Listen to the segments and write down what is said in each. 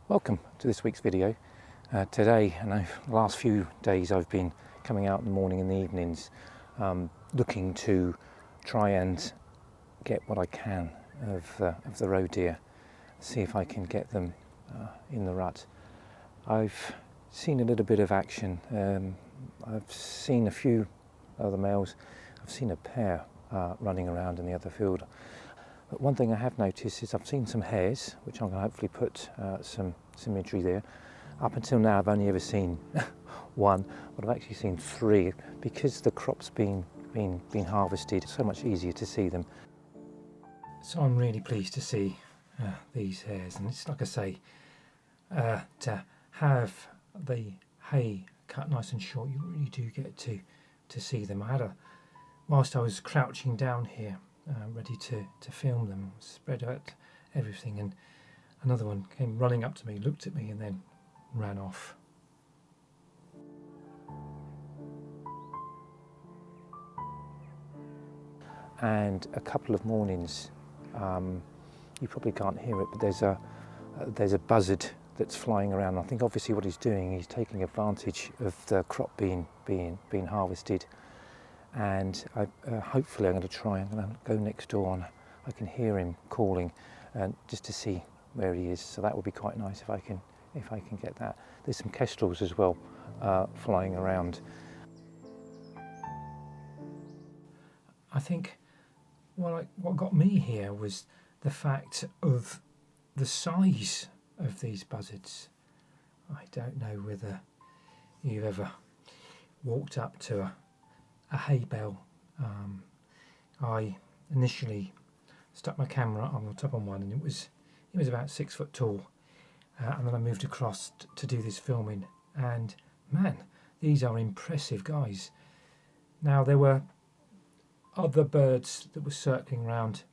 Welcome to this week's video. Today, and the last few days I've been coming out in the morning and the evenings looking to try and get what I can of the Roe Deer, see if I can get them in the rut. I've seen a little bit of action. I've seen a few other males. I've seen a pair running around in the other field. But one thing I have noticed is I've seen some hares, which I'm going to hopefully put some imagery there. Up until now I've only ever seen one, but I've actually seen three. Because the crop's been harvested, it's so much easier to see them. So I'm really pleased to see these hares, and it's like I say, to have the hay cut nice and short, you really do get to see them. Whilst I was crouching down here, ready to film them, spread out everything, and another one came running up to me, looked at me, and then ran off. And a couple of mornings, you probably can't hear it, but there's a buzzard that's flying around. I think obviously what he's doing, he's taking advantage of the crop being harvested. And hopefully I'm going to go next door and I can hear him calling, just to see where he is. So that would be quite nice if I can get that. There's some kestrels as well flying around. I think what got me here was the fact of the size of these buzzards. I don't know whether you've ever walked up to a hay bale. I initially stuck my camera on the top on one, and it was about 6 foot tall, and then I moved across to do this filming, and man, these are impressive guys. Now there were other birds that were circling around,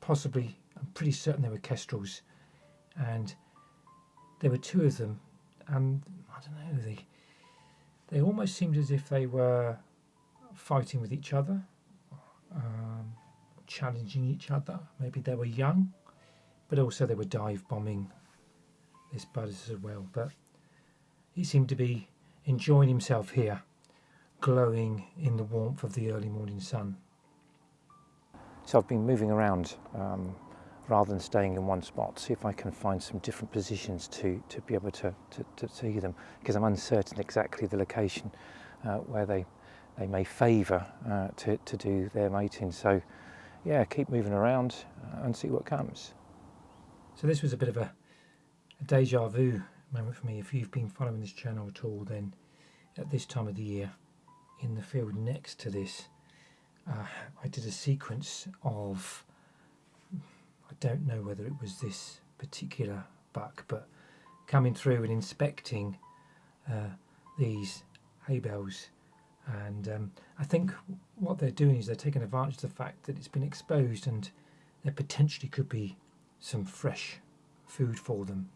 possibly, I'm pretty certain they were kestrels, and there were two of them, and I don't know, they almost seemed as if they were fighting with each other, challenging each other. Maybe they were young, but also they were dive bombing this buzzard as well. But he seemed to be enjoying himself here, glowing in the warmth of the early morning sun. So I've been moving around rather than staying in one spot, see if I can find some different positions to be able to see them, because I'm uncertain exactly the location where they may favour to do their mating. So yeah, keep moving around and see what comes. So this was a bit of a deja vu moment for me. If you've been following this channel at all, then at this time of the year, in the field next to this, I did a sequence of, I don't know whether it was this particular buck, but coming through and inspecting these hay bales. And I think what they're doing is they're taking advantage of the fact that it's been exposed, and there potentially could be some fresh food for them.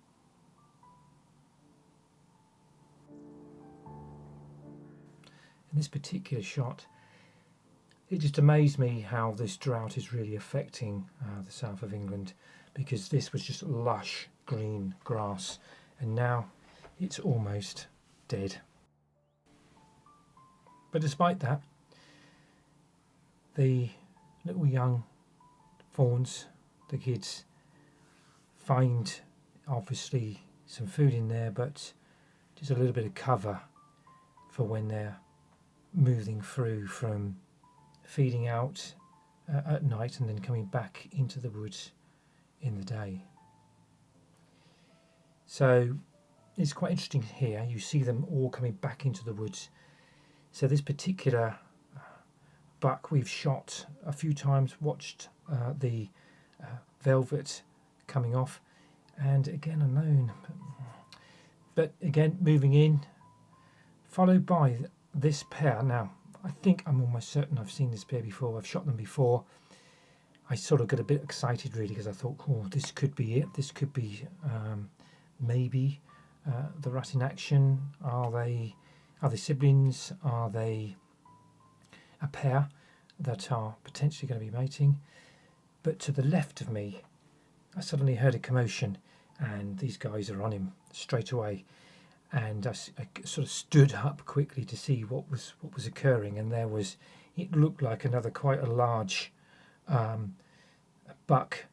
In this particular shot, it just amazed me how this drought is really affecting the south of England, because this was just lush green grass, and now it's almost dead. But despite that, the little young fawns, the kids, find obviously some food in there, but just a little bit of cover for when they're moving through from feeding out at night and then coming back into the woods in the day. So it's quite interesting here. You see them all coming back into the woods. So this particular buck we've shot a few times, watched the velvet coming off, and again alone. But again moving in, followed by this pair. Now I think I'm almost certain I've seen this pair before. I've shot them before. I sort of got a bit excited really, because I thought, oh, this could be it. This could be maybe the rat in action. Are they siblings? Are they a pair that are potentially going to be mating? But to the left of me, I suddenly heard a commotion, and these guys are on him straight away. And I sort of stood up quickly to see what was occurring, and it looked like another quite a large buck,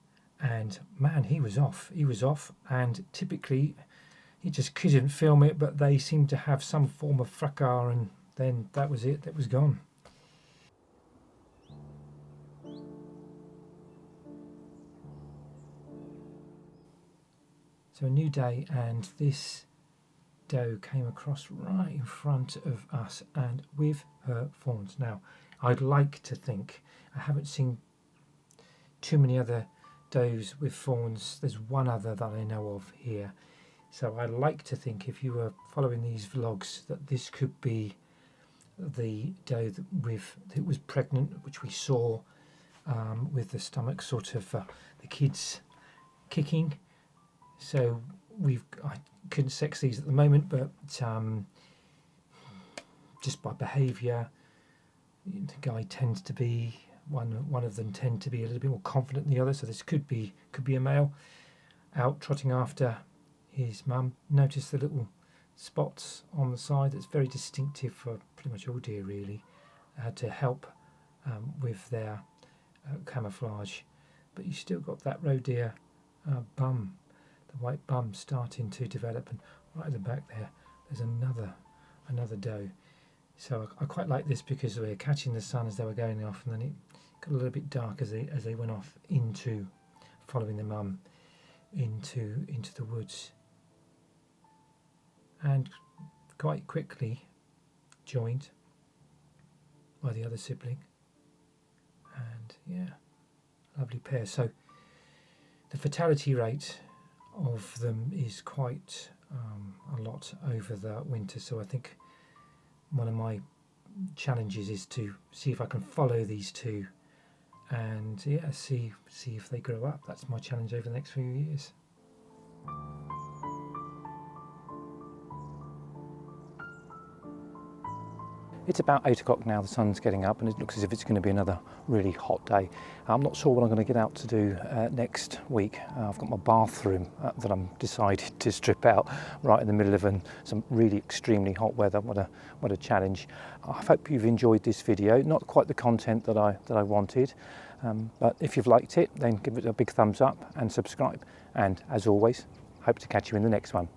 and man, he was off, and typically he just couldn't film it, but they seemed to have some form of fracas, and then that was it, that was gone. So a new day, and this doe came across right in front of us and with her fawns. Now, I'd like to think, I haven't seen too many other does with fawns. There's one other that I know of here. So I'd like to think, if you were following these vlogs, that this could be the doe that was pregnant, which we saw with the stomach sort of the kids kicking. So I couldn't sex these at the moment, but just by behaviour, the guy tends to be one of them tend to be a little bit more confident than the other. So this could be a male out trotting after his mum. Notice the little spots on the side. That's very distinctive for pretty much all deer, really, to help with their camouflage. But you still got that Roe Deer bum, the white bum starting to develop, and right at the back there's another doe. So I quite like this because we're catching the sun as they were going off, and then it got a little bit dark as they went off into following the mum into the woods, and quite quickly joined by the other sibling. And yeah, lovely pair. So the fatality rate of them is quite a lot over the winter. So I think one of my challenges is to see if I can follow these two, and yeah, see if they grow up. That's my challenge over the next few years. It's about 8 o'clock now, the sun's getting up, and it looks as if it's going to be another really hot day. I'm not sure what I'm going to get out to do next week. I've got my bathroom that I'm decided to strip out right in the middle of some really extremely hot weather. What a challenge. I hope you've enjoyed this video. Not quite the content that I wanted, but if you've liked it, then give it a big thumbs up and subscribe. And as always, hope to catch you in the next one.